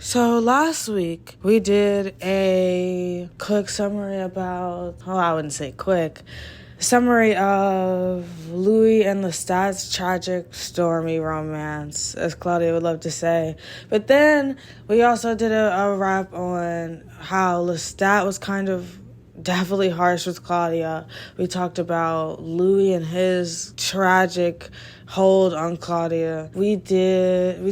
So last week we did a quick summary I wouldn't say quick, summary of Louis and Lestat's tragic, stormy romance, as Claudia would love to say. But then we also did a wrap on how Lestat was kind of definitely harsh with Claudia. We talked about Louis and his tragic hold on Claudia. We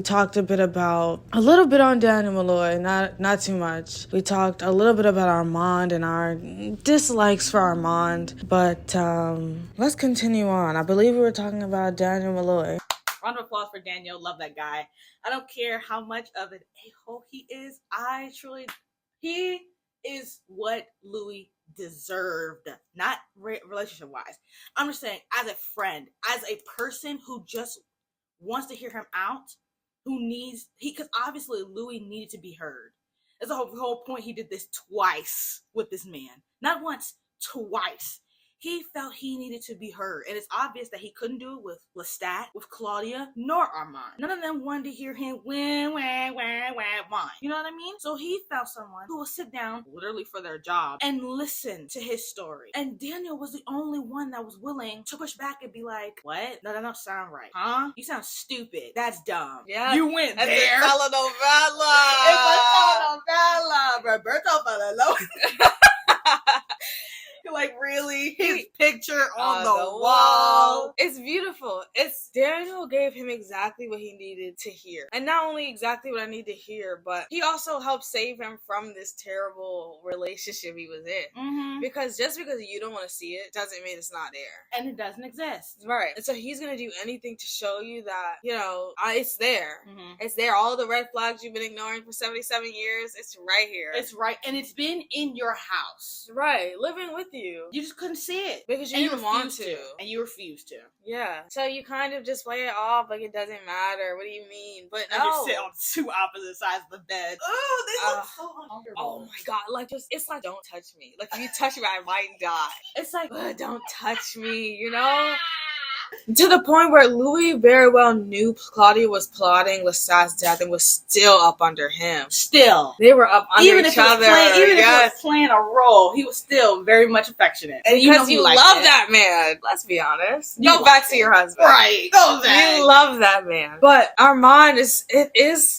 talked a little bit on Daniel Malloy, not too much. We talked a little bit about Armand and our dislikes for Armand. But let's continue on. I believe we were talking about Daniel Malloy. Round of applause for Daniel. Love that guy. I don't care how much of an a-hole he is. He is what Louis deserved, not relationship wise. I'm just saying, as a friend, as a person who just wants to hear him out, because obviously Louis needed to be heard. That's the whole point. He did this twice with this man, not once, twice. He felt he needed to be heard. And it's obvious that he couldn't do it with Lestat, with Claudia, nor Armand. None of them wanted to hear him whine. You know what I mean? So he found someone who will sit down, literally for their job, and listen to his story. And Daniel was the only one that was willing to push back and be like, what? No, that don't sound right. Huh? You sound stupid. That's dumb. Yeah. You went there. It's a telenovela. It's a telenovela. Roberto Falalo. Like, really? His picture on the wall. It's beautiful. Daniel gave him exactly what he needed to hear. And not only exactly what I need to hear, but he also helped save him from this terrible relationship he was in. Mm-hmm. Because just because you don't want to see it doesn't mean it's not there. And it doesn't exist. Right. And so he's going to do anything to show you that, it's there. Mm-hmm. It's there. All the red flags you've been ignoring for 77 years, it's right here. It's right. And it's been in your house. Right. Living with you. You just couldn't see it. Because you didn't want to. And you refused to. Yeah. So you kind of just play it off like it doesn't matter. What do you mean? But no. You sit on two opposite sides of the bed. Oh, they look so uncomfortable. Oh my God. It's like, don't touch me. Like, if you touch me, I might die. It's like, don't touch me, To the point where Louis very well knew Claudia was plotting Lestat's death and was still up under him. Still. They were up under each other. Even if he was playing a role, he was still very much affectionate. And because you love that man. Let's be honest. Go back to your husband. Right. Go back. You love that man. But Armand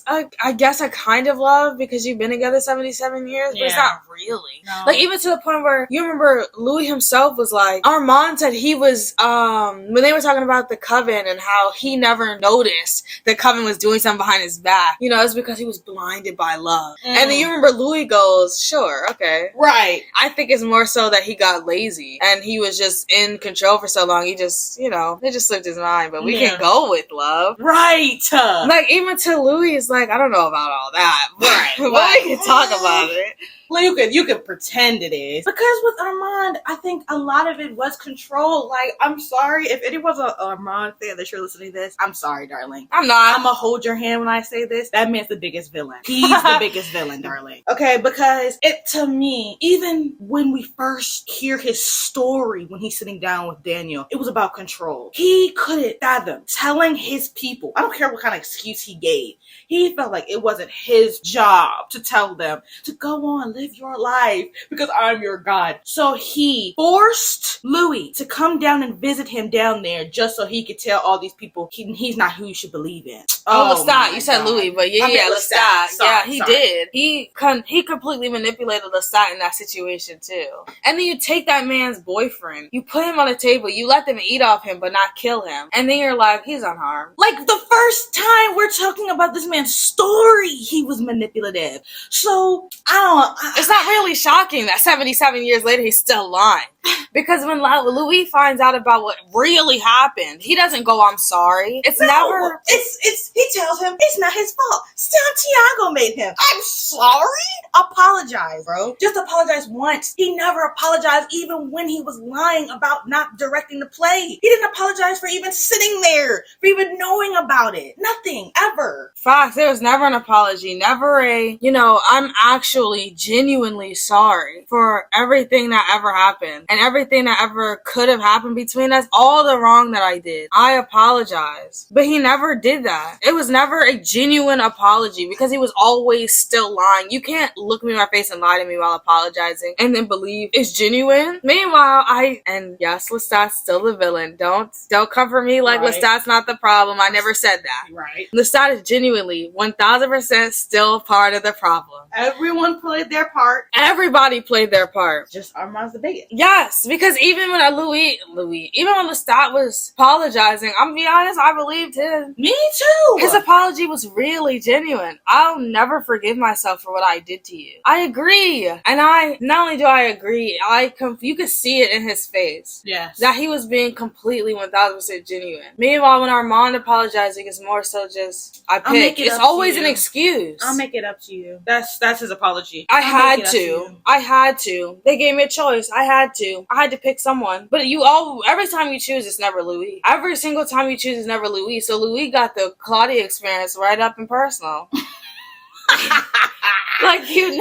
I guess a kind of love because you've been together 77 years, but it's not really. No. Like, even to the point where you remember Louis himself was like, Armand said he was, when they were talking about the coven and how he never noticed the coven was doing something behind his back. It's because he was blinded by love. Mm. And then you remember Louis goes, sure, okay. Right. I think it's more so that he got lazy and he was just in control for so long. He just, it just slipped his mind. But we can go with love. Right. Like, even to Louis, it's like, I don't know about all that. Right. But we can talk about it. Well, you could pretend it is. Because with Armand, I think a lot of it was control. Like, I'm sorry. If anyone's an Armand fan that you're listening to this, I'm sorry, darling. I'm not. I'm going to hold your hand when I say this. That man's the biggest villain. He's the biggest villain, darling. Okay, because to me, even when we first hear his story, when he's sitting down with Daniel, it was about control. He couldn't fathom telling his people. I don't care what kind of excuse he gave. He felt like it wasn't his job to tell them to go on, live your life because I'm your God. So he forced Louis to come down and visit him down there just so he could tell all these people he's not who you should believe in. Lestat. You said Louis, but Lestat. Yeah, he did. He completely manipulated Lestat in that situation too. And then you take that man's boyfriend, you put him on a table, you let them eat off him but not kill him, and then you're like, he's unharmed. Like, the first time we're talking about this man's story, he was manipulative. So it's not really shocking that 77 years later he's still lying. Because when Louis finds out about what really happened, he doesn't go, I'm sorry. He tells him it's not his fault. Santiago made him. I'm sorry? Apologize, bro. Just apologize once. He never apologized even when he was lying about not directing the play. He didn't apologize for even sitting there, for even knowing about it. Nothing, ever. Fox, there was never an apology, never I'm actually genuinely sorry for everything that ever happened. and everything that ever could have happened between us, all the wrong that I did. I apologize. But he never did that. It was never a genuine apology because he was always still lying. You can't look me in my face and lie to me while apologizing and then believe it's genuine. Meanwhile, and yes, Lestat's still the villain. Don't come for me like Lestat's not the problem. I never said that. Right. Lestat is genuinely 1000% still part of the problem. Everyone played their part. Everybody played their part. Just Armand's the biggest. Yes, because even when even when Lestat was apologizing, I'm gonna be honest, I believed him. Me too. His apology was really genuine. I'll never forgive myself for what I did to you. I agree. And not only do I agree, you could see it in his face. Yes. That he was being completely 1000% genuine. Meanwhile, when Armand apologizing, it's more so just, it's always an excuse. I'll make it up to you. That's his apology. I had to. They gave me a choice. I had to pick someone. But every time you choose, it's never Louis. Every single time you choose, it's never Louis. So Louis got the Claudia experience right up and personal. Like you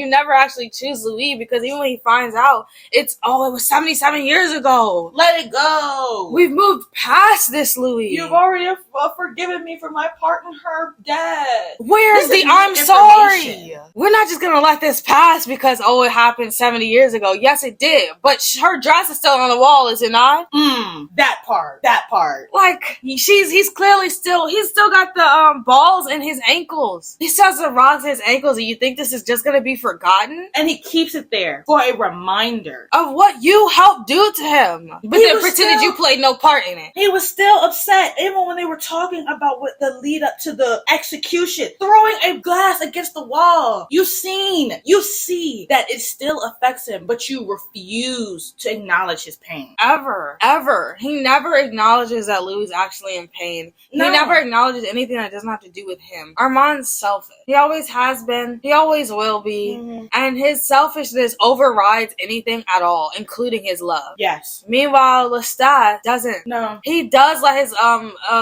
never actually choose Louis because even when he finds out, it was 77 years ago. Let it go. We've moved past this, Louis. You've already forgiven me for my part in her death. Where's the I'm sorry? We're not just gonna let this pass because it happened 70 years ago. Yes, it did, but her dress is still on the wall, is it not? That part. Like he's clearly still got the balls in his ankles. He still has the rocks in his ankles, and you think this is just gonna be forgotten? And he keeps it there for a reminder of what you helped do to him. But then pretended you played no part in it. He was still upset, even when they were talking about what the lead up to the execution, throwing a glass against the wall. You see that it still affects him, but you refuse to acknowledge his pain. Ever. He never acknowledges that Louis is actually in pain. No. He never acknowledges anything that doesn't have to do with him. Armand's selfish. He always has been. He always will be. Mm-hmm. And his selfishness overrides anything at all, including his love. Yes. Meanwhile, Lestat doesn't. No. He does let his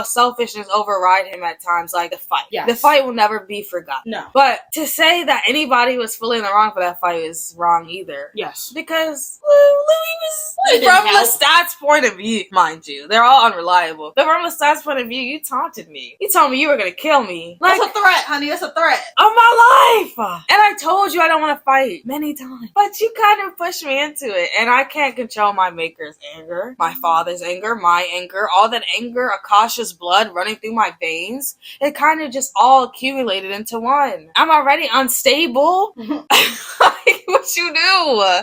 selfishness override him at times, like the fight. Yes. The fight will never be forgotten. No. But to say that anybody was fully in the wrong for that fight is wrong either. Yes. Because Louis was from Lestat's point of view, mind you. They're all unreliable. But from Lestat's point of view, you taunted me. You told me you were going to kill me. That's a threat, honey. That's a threat. Of my life. And I told you I don't want to fight many times. But you kind of pushed me into it. And I can't control my maker's anger, my father's anger, my anger, all that anger, Akasha's blood running through my veins. It kind of just all accumulated into one. I'm already unstable. Like, what you do?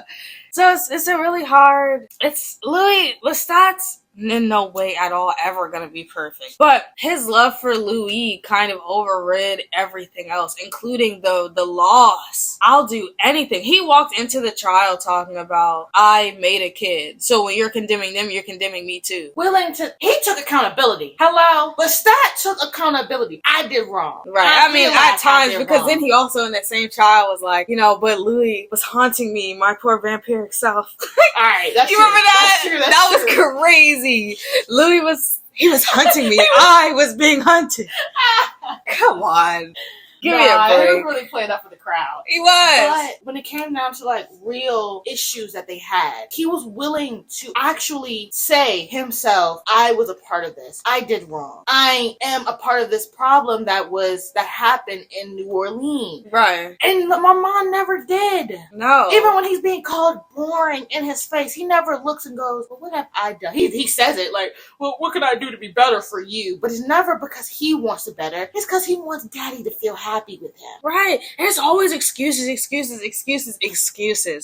So it's a really hard. It's Lestat's in no way at all ever gonna be perfect. But his love for Louis kind of overrid everything else, including the loss. I'll do anything. He walked into the trial talking about, I made a kid. So when you're condemning them, you're condemning me too. He took accountability. Hello? Lestat took accountability. I did wrong. Right. I mean, at times, because then he also in that same trial was like, but Louis was haunting me, my poor vampiric self. Alright, that's you true. remember that? That's true. That was crazy. Louis was hunting me. I was being hunted. Come on. Give me a break. He was really playing up for the crowd. He was. But when it came down to real issues that they had, he was willing to actually say himself, I was a part of this. I did wrong. I am a part of this problem that happened in New Orleans. Right. And my mom never did. No. Even when he's being called boring in his face, he never looks and goes, well, what have I done? He says it like, well, what can I do to be better for you? But it's never because he wants to better. It's because he wants daddy to feel happy with him. Right. And it's always excuses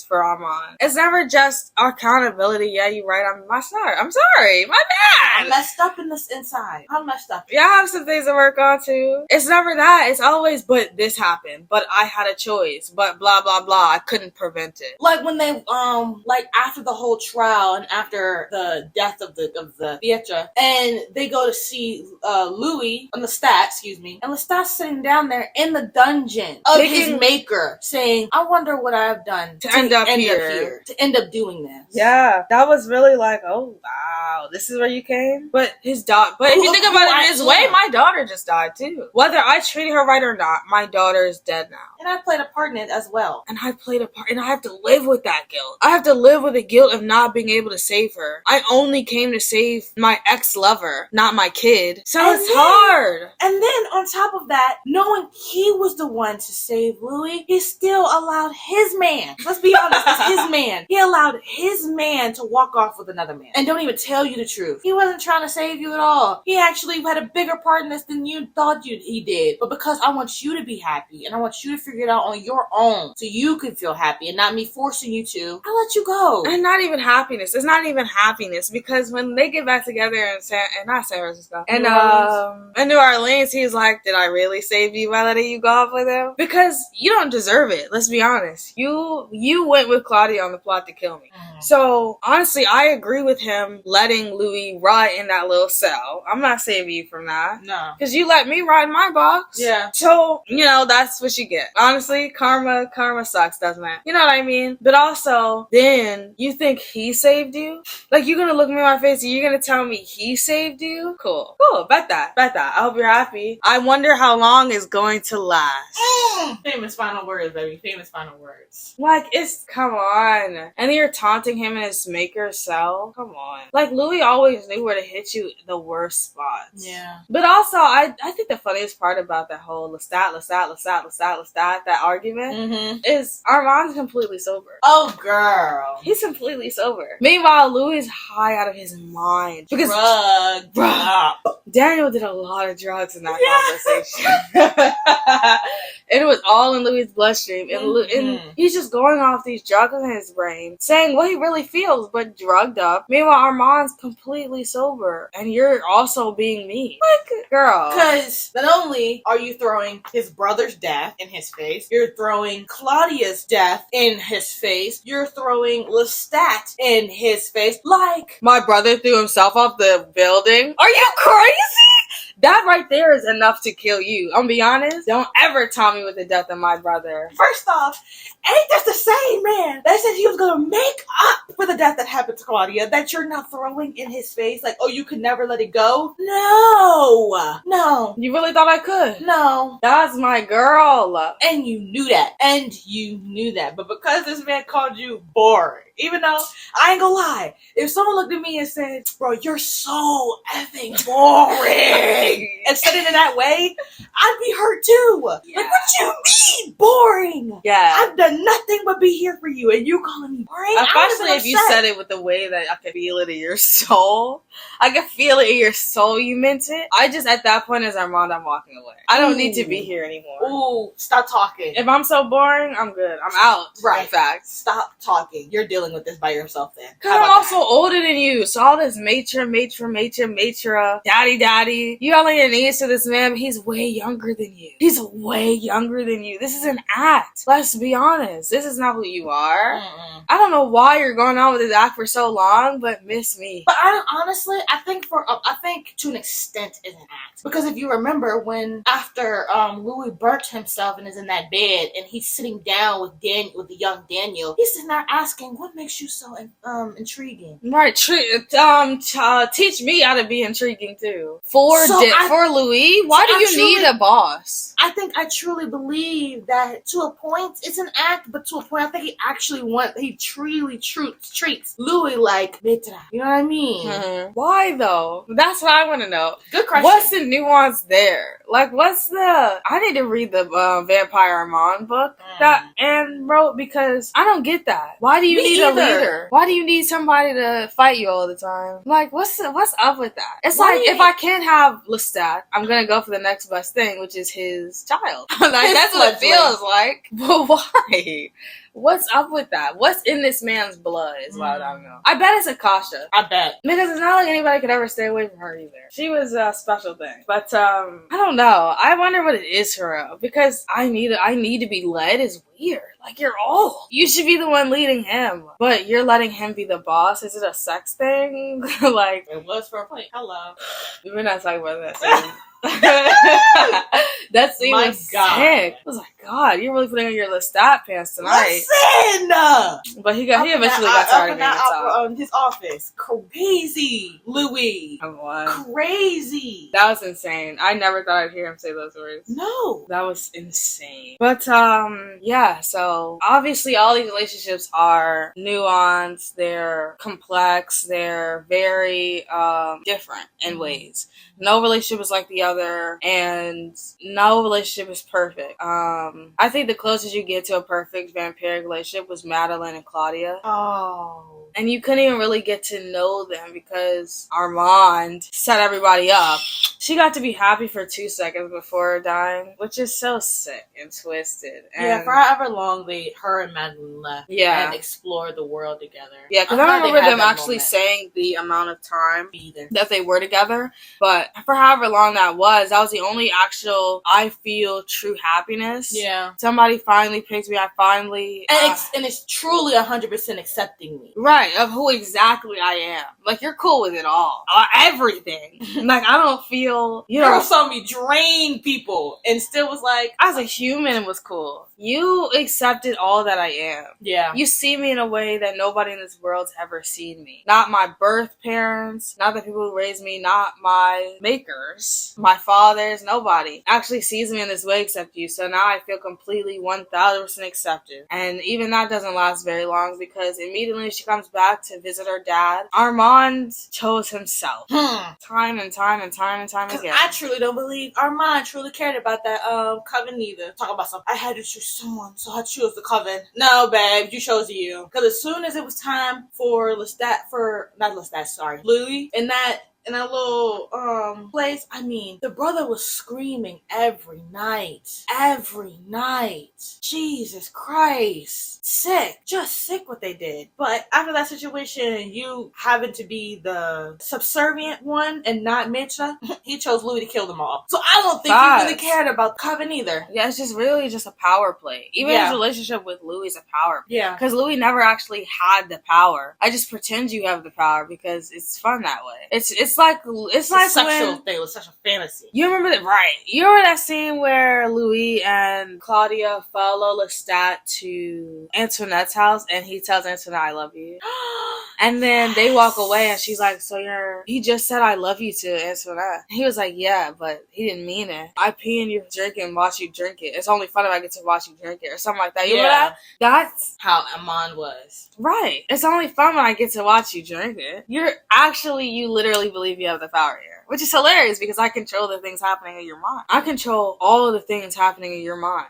for Armand. It's never just accountability. Yeah, you're right. I'm sorry. My bad. I'm messed up in this inside. I'm messed up. Yeah, I have some things to work on too. It's never that. It's always, but this happened. But I had a choice. But blah, blah, blah. I couldn't prevent it. Like when they, after the whole trial and after the death of the theatre, and they go to see Louis, on Lestat, and Lestat's sitting down there in the dungeon of his maker, saying, I wonder what I've done to end up here, to end up doing this. Yeah, that was really like, oh wow, this is where you came. But his daughter. But if you think about it this way, my daughter just died too. Whether I treated her right or not, my daughter is dead now. And I played a part in it as well. And I played a part, and I have to live with that guilt. I have to live with the guilt of not being able to save her. I only came to save my ex-lover, not my kid. So it's hard. And then on top of that, knowing he was the one to save Louis, he still allowed his man. Let's be honest, it's his man. He allowed his man to walk off with another man and don't even tell you the truth. He wasn't trying to save you at all. He actually had a bigger part in this than you thought he did. But because I want you to be happy and I want you to figure it out on your own so you can feel happy and not me forcing you to, I let you go. And not even happiness. It's not even happiness because when they get back together in not San Francisco, and in New Orleans, he's like, did I really save you by letting you go off with him? Because you don't deserve it. Let's be honest. You went with Claudia on the plot to kill me. So honestly, I agree with him letting Louis rot in that little cell. I'm not saving you from that. No. Because you let me rot in my box. Yeah. So, that's what you get. Honestly, karma sucks, doesn't it? You know what I mean? But also, then you think he saved you? Like, you're gonna look me in my face and you're gonna tell me he saved you? Cool. Bet that. I hope you're happy. I wonder how long it's going to last. Famous final words, baby. Famous final words. Like, come on. And then you're taunting him in his maker cell. Come on. Like, Louis always knew where to hit you the worst spots. Yeah. But also, I think the funniest part about that whole Lestat, that argument is Armand's completely sober. Oh, girl. He's completely sober. Meanwhile, Louis is high out of his mind. Because Daniel did a lot of drugs in that conversation. And it was all in Louis' bloodstream. And he's just going off these drugs in his brain, saying what he really feels, but drugged up. Meanwhile, Armand's completely sober. And you're also being mean. Like, girl. Because not only are you throwing his brother's death in his face, you're throwing Claudia's death in his face, you're throwing Lestat in his face. Like, my brother threw himself off the building. Are you crazy? That right there is enough to kill you. I'm gonna be honest. Don't ever taunt me with the death of my brother. First off, ain't this the same man that said he was gonna make up for the death that happened to Claudia that you're not throwing in his face? Like, oh, you could never let it go? No. You really thought I could? No. That's my girl. And you knew that. But because this man called you boring, even though, I ain't gonna lie, if someone looked at me and said, bro, you're so effing boring, and said it in that way, I'd be hurt too. Yeah. Like, what you mean, boring? Yeah. I've done nothing but be here for you, and you calling me boring? Especially if you said it with the way that I could feel it in your soul. I could feel it in your soul you meant it. I just, at that point, as Armand, I'm walking away. I don't need to be here anymore. Ooh, stop talking. If I'm so boring, I'm good. I'm out. Right. In fact. Stop talking. You're dealing with this by yourself then. Because I'm also older than you. So all this matra, daddy. You all your knees to this man, but he's way younger than you. This is an act. Let's be honest. This is not who you are. I don't know why you're going on with this act for so long, but miss me. But I think to an extent it's an act. Because if you remember when after Louis burnt himself and is in that bed and he's sitting down with the young Daniel, he's sitting there asking, what makes you so intriguing? Right, teach me how to be intriguing too. For Louis, why do you need a boss? I think I truly believe that to a point it's an act, but to a point I think he truly treats Louis like Mitra. You know what I mean? Why though? That's what I want to know. Good question. What's the nuance there? Like, I need to read the Vampire Armand book that Anne wrote because I don't get that. Why do you need a leader? Why do you need somebody to fight you all the time? Like, what's up with that? It's like, if I can't have Lestat, I'm gonna go for the next best thing, which is his child. Like, that's what it feels like. But why? What's up with that? What's in this man's blood is what I don't know. I bet it's Akasha. I bet. Because it's not like anybody could ever stay away from her either. She was a special thing. But, I don't know. I wonder what it is for her. Because I need to be led is weird. Like, you're old. You should be the one leading him. But you're letting him be the boss? Is it a sex thing? Like, it was for a point. Hello. We're not talking about that. That scene My was God. sick. I was like, God, you're really putting on your Lestat pants tonight. Listen! But he eventually got tired of being a top. His office. Crazy, Louis. Come on. Crazy. That was insane. I never thought I'd hear him say those words. No. That was insane. But, yeah, so obviously all these relationships are nuanced, they're complex, they're very, different in ways. No relationship is like the other, and no relationship is perfect. I think the closest you get to a perfect vampiric relationship was Madeline and Claudia. Oh. And you couldn't even really get to know them because Armand set everybody up. She got to be happy for 2 seconds before dying, which is so sick and twisted. And yeah, for however long her and Madeline left and explored the world together. Yeah, because I remember them actually saying the amount of time that they were together. But for however long that was the only actual, I feel, true happiness. Yeah. Somebody finally picked me. I finally... And it's truly 100% accepting me. Right, of who exactly I am. Like, you're cool with it all. Everything. Like, I don't feel... Girl saw me drain people and still was like... As a human was cool. You accepted all that I am. Yeah. You see me in a way that nobody in this world's ever seen me. Not my birth parents, not the people who raised me, not my makers, my fathers, nobody actually sees me in this way except you. So now I feel completely 1000% accepted. And even that doesn't last very long because immediately she comes back to visit her dad. Armand chose himself. Time and time and time and time again. I truly don't believe Armand truly cared about that coven either. Talk about something. I had to choose someone, so I chose the coven. No, babe, you chose you. Because as soon as it was time for Louis, in that little place, I mean, the brother was screaming every night. Jesus Christ. Sick. Just sick what they did. But after that situation, you having to be the subservient one and not Mitcha, he chose Louis to kill them all. So I don't think he really cared about Coven either. Yeah, it's just really just a power play. Even his relationship with Louis is a power play. Yeah. Because Louis never actually had the power. I just pretend you have the power because it's fun that way. It's like a sexual thing. It was such a fantasy. You remember that, right? You remember that scene where Louis and Claudia follow Lestat to Antoinette's house and he tells Antoinette, I love you. And then they walk away and she's like, he just said I love you to Antoinette. He was like, yeah, but he didn't mean it. I pee in your drink and watch you drink it. It's only fun if I get to watch you drink it or something like that. You remember that? That's how Amon was. Right. It's only fun when I get to watch you drink it. You literally believe you have the power here. Which is hilarious because I control the things happening in your mind. I control all of the things happening in your mind.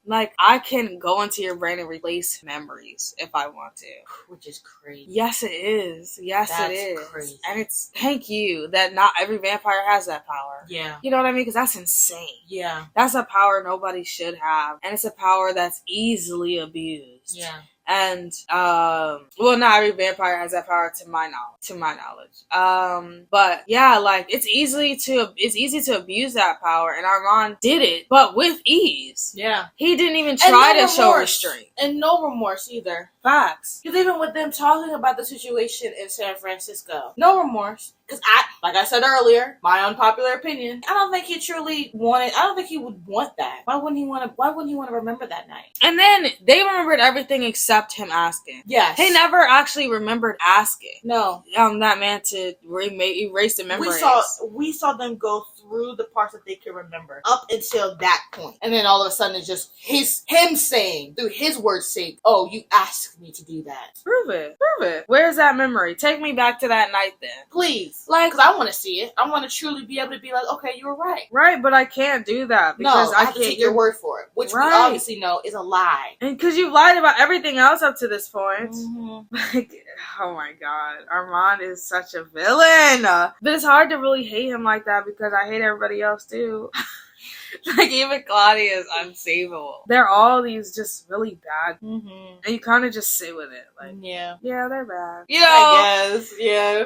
Like, I can go into your brain and replace memories if I want to. Which is crazy. Yes, it is. Yes, That's it is. Crazy. And it's, thank you, that not every vampire has that power. Yeah. You know what I mean? Because that's insane. Yeah. That's a power nobody should have. And it's a power that's easily abused. Yeah. And, not every vampire has that power to my knowledge. But yeah, like, it's easy to abuse that power, and Armand did it, but with ease. Yeah. He didn't even try to show restraint. And no remorse either. Facts. Because even with them talking about the situation in San Francisco, no remorse. Because like I said earlier, my unpopular opinion, I don't think he would want that. Why wouldn't he want to remember that night? And then they remembered everything except him asking. Yes. He never actually remembered asking. No. That man to erase the memories. We saw them go through the parts that they could remember up until that point. And then all of a sudden it's just him saying, through his words sake, oh, you asked me to do that. Prove it. Where's that memory? Take me back to that night then. Please. Like, because I want to see it. I want to truly be able to be like, okay, you were right. Right, but I can't do that because I have to take your word for it, which we obviously know is a lie. And because you've lied about everything else up to this point. Mm-hmm. Like, oh my God, Armand is such a villain. But it's hard to really hate him like that because I hate everybody else too. Like, even Claudia is unsavable. They're all these just really bad. Mm-hmm. And you kind of just sit with it. Like, Yeah, they're bad. You know? I guess. Yeah.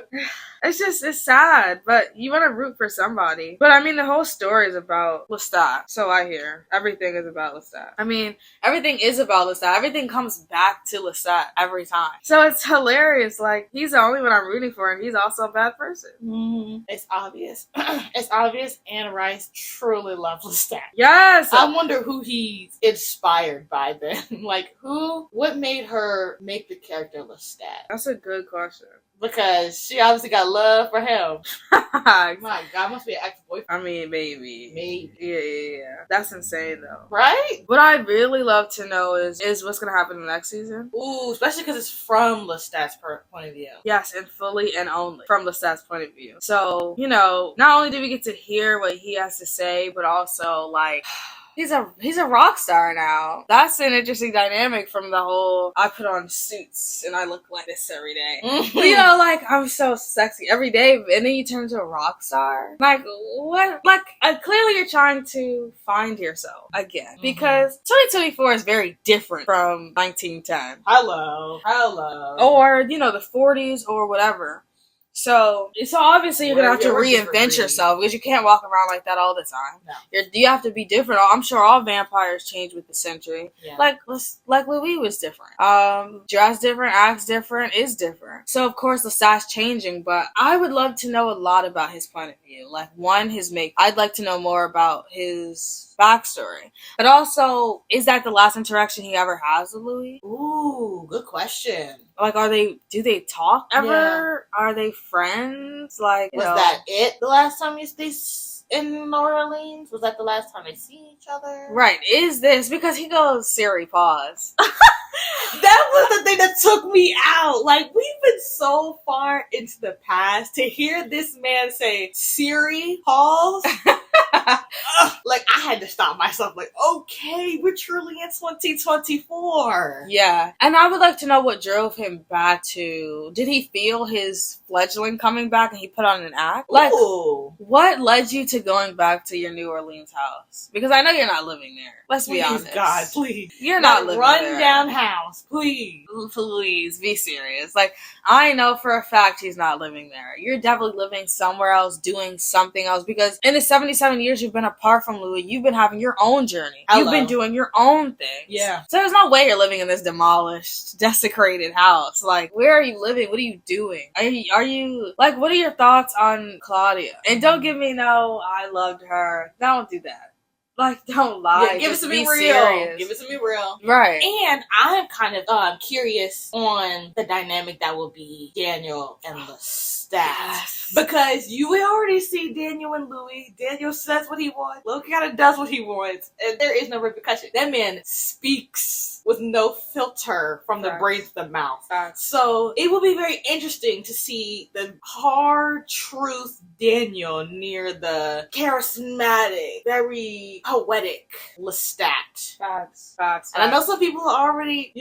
It's sad, but you want to root for somebody. But I mean, the whole story is about Lestat. So I hear. Everything is about Lestat. I mean, everything is about Lestat. Everything comes back to Lestat every time. So it's hilarious. Like, he's the only one I'm rooting for, and he's also a bad person. Mm-hmm. It's obvious. It's obvious Anne Rice truly loves Lestat. Yes! I wonder who he's inspired by then. Like, what made her make the character Lestat? That's a good question. Because she obviously got love for him. My God, must be an ex-boyfriend. I mean, maybe. Maybe. Yeah. That's insane, though. Right? What I'd really love to know is what's going to happen in the next season. Ooh, especially because it's from Lestat's point of view. Yes, and fully and only from Lestat's point of view. So, not only do we get to hear what he has to say, but also, like... He's a rock star now. That's an interesting dynamic from the whole, I put on suits and I look like this every day. Mm-hmm. Like, I'm so sexy every day, and then you turn into a rock star? Like, what? Like, clearly you're trying to find yourself again. Mm-hmm. Because 2024 is very different from 1910. Hello. Or, the 40s or whatever. So obviously you're gonna have to reinvent yourself because you can't walk around like that all the time. No. You have to be different. I'm sure all vampires change with the century. Yeah. Like Louis was different. Dress different, acts different, is different. So of course Lestat's changing, but I would love to know a lot about his point of view. Like, one, his make. I'd like to know more about his backstory. But also, is that the last interaction he ever has with Louis? Ooh, good question. Like, do they talk ever? Yeah. Are they friends? Like, was that it the last time they in New Orleans? Was that the last time they see each other? Right. Is this because he goes, Siri, pause. That was the thing that took me out. Like, we've been so far into the past to hear this man say, Siri, pause. Like, I had to stop myself. Like, okay, we're truly in 2024. Yeah. And I would like to know what drove him back to... Did he feel his fledgling coming back and he put on an act? Like, ooh. What led you to going back to your New Orleans house? Because I know you're not living there. Let's be honest. God, please. You're not living there. Run down house, please. Please, be serious. Like, I know for a fact he's not living there. You're definitely living somewhere else, doing something else. Because in the 77 years you've been apart from Louis, you've been having your own journey. Hello. You've been doing your own thing. Yeah. So there's no way you're living in this demolished, desecrated house. Like, where are you living? What are you doing? Are you like, what are your thoughts on Claudia? And don't give me no, I loved her. Don't do that. Like, don't lie. Yeah, give it to me real. Serious. Give it to me real. Right. And I'm kind of curious on the dynamic that will be Daniel and Lestat. Yes. Because you already see Daniel and Louis. Daniel says what he wants. Loki kind of does what he wants. And there is no repercussion. That man speaks with no filter from the brain to the mouth. So it will be very interesting to see the hard truth Daniel near the charismatic, very poetic Lestat. Facts. And I know some people are already,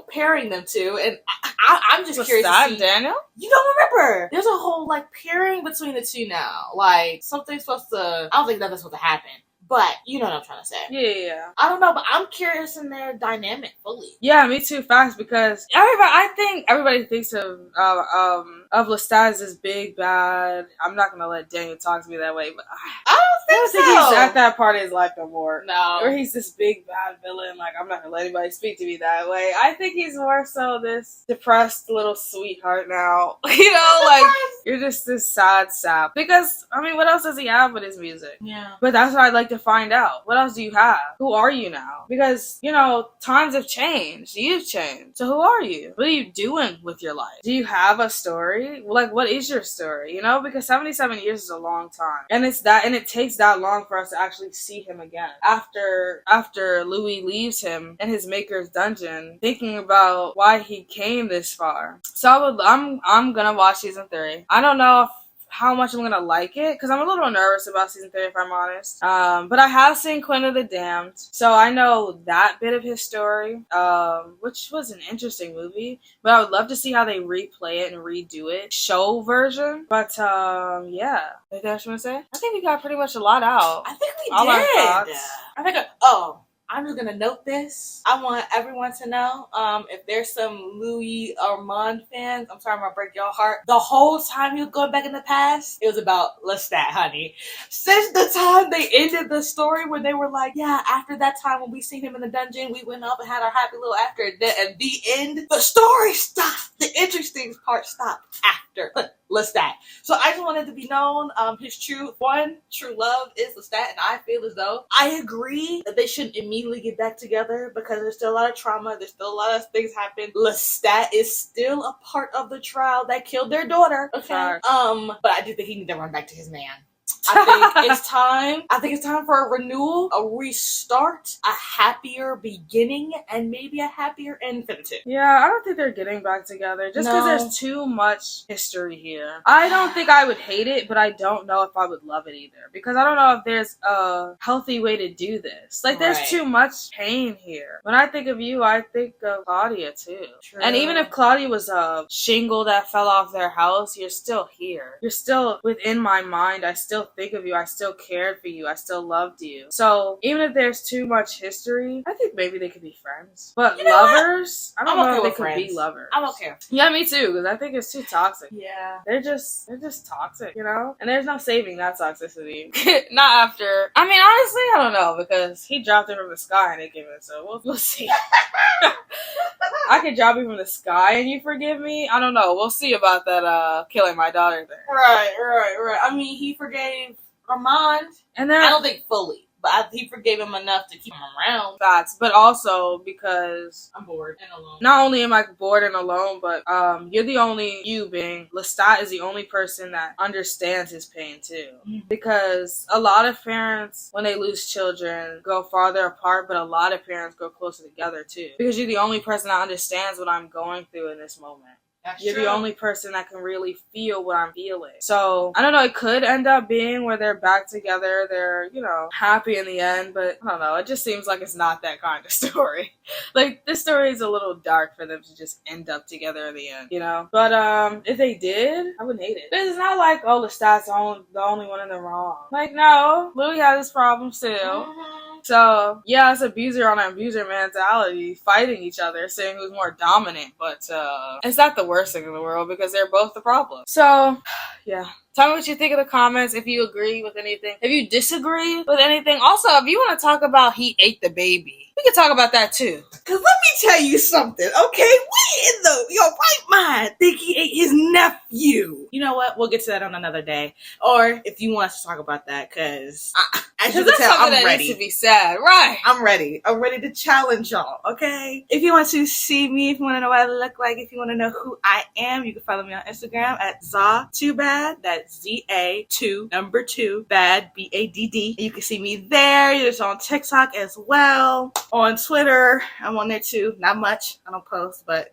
pairing them two. And I'm just curious to see. Daniel? You don't remember. There's a whole, pairing between the two now. Like, something's supposed to... I don't think that's supposed to happen. But, you know what I'm trying to say. Yeah. I don't know, but I'm curious in their dynamic fully. Yeah, me too, facts, because I think everybody thinks of Lestat as this big, bad... I'm not going to let Daniel talk to me that way, but... I don't think he's at that part of his life no more. No. Or he's this big, bad villain, like, I'm not going to let anybody speak to me that way. I think he's more so this depressed little sweetheart now. You're just this sad sap. Because, what else does he have with his music? Yeah. But that's what I'd like to find out. What else do you have? Who are you now? Because, times have changed. You've changed. So who are you? What are you doing with your life? Do you have a story? Like, what is your story? Because 77 years is a long time. And it takes that long for us to actually see him again. After Louis leaves him in his maker's dungeon, thinking about why he came this far. So I'm gonna watch season 3. I don't know if how much I'm gonna like it, because I'm a little nervous about season 3 if I'm honest. But I have seen Queen of the Damned, so I know that bit of his story, which was an interesting movie. But I would love to see how they replay it and redo it, show version. But yeah, anything else you want to say? I think we got pretty much a lot out. I think we All did. our thoughts. I think. I'm just gonna note this. I want everyone to know, if there's some Louis Armand fans, I'm sorry I'm gonna break your heart. The whole time he was going back in the past, it was about Lestat, honey. Since the time they ended the story when they were like, yeah, after that time when we seen him in the dungeon, we went up and had our happy little after. At the end, the story stopped. The interesting part stopped after Lestat. So I just wanted to be known, his true love is Lestat, and I feel as though I agree that they shouldn't immediately get back together because there's still a lot of trauma, there's still a lot of things happen. Lestat is still a part of the trial that killed their daughter. Okay. But I do think he needs to run back to his man. I think it's time. I think it's time for a renewal, a restart, a happier beginning, and maybe a happier end for the two. Yeah, I don't think they're getting back together just because there's too much history here. I don't think I would hate it, but I don't know if I would love it either because I don't know if there's a healthy way to do this. Like, there's too much pain here. When I think of you, I think of Claudia too. True. And even if Claudia was a shingle that fell off their house, you're still here. You're still within my mind. I still think of you. I still cared for you. I still loved you. So even if there's too much history, I think maybe they could be friends. But lovers, I don't know if they could be lovers. I'm okay. Yeah, me too, because I think it's too toxic. Yeah. They're just toxic, you know? And there's no saving that toxicity. Not after. I mean, honestly, I don't know, because he dropped it from the sky and they gave it, so we'll see. I could drop you from the sky and you forgive me? I don't know. We'll see about that killing my daughter thing. Right. I mean, he forgave Armand. And then I don't think fully, but he forgave him enough to keep him around. Facts, but also because I'm bored and alone. Not only am I bored and alone, but you being Lestat is the only person that understands his pain too. Mm-hmm. Because a lot of parents, when they lose children, go farther apart, but a lot of parents go closer together too. Because you're the only person that understands what I'm going through in this moment. You're the only person that can really feel what I'm feeling. So, I don't know, it could end up being where they're back together, they're, happy in the end, but I don't know, it just seems like it's not that kind of story. Like, this story is a little dark for them to just end up together in the end, But, if they did, I wouldn't hate it. It's not like, Lestat's the only one in the wrong. Like, no, Louis has his problems too. Mm-hmm. So, yeah, it's abuser on an abuser mentality, fighting each other, saying who's more dominant, but it's not the worst thing in the world because they're both the problem. So, yeah. Tell me what you think in the comments, if you agree with anything, if you disagree with anything. Also, if you want to talk about he ate the baby, we can talk about that too. Because let me tell you something, okay? We in your right mind think he ate his nephew. You know what? We'll get to that on another day. Or if you want us to talk about that, because as you can tell, I'm ready. That needs to be said, right? I'm ready. I'm ready to challenge y'all, okay? If you want to see me, if you want to know what I look like, if you want to know who I am, you can follow me on Instagram at Za2Bad. That's ZA2 number 2 bad BADD. You can see me there. It's on TikTok as well. On Twitter, I'm on there too. Not much. I don't post, but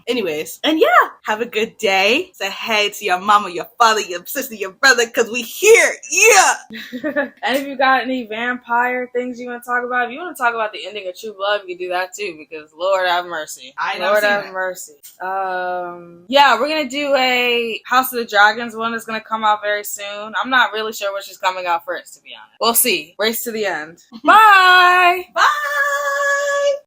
Anyways, and yeah, have a good day. Say hey to your mama, your father, your sister, your brother, because we here. Yeah. And if you got any vampire things you want to talk about, if you want to talk about the ending of True Blood, you can do that too, because Lord have mercy. Lord have mercy. Yeah, we're gonna do a House of the Dragons one that's gonna come out very soon. I'm not really sure which is coming out first, to be honest. We'll see. Race to the end. Bye. Bye.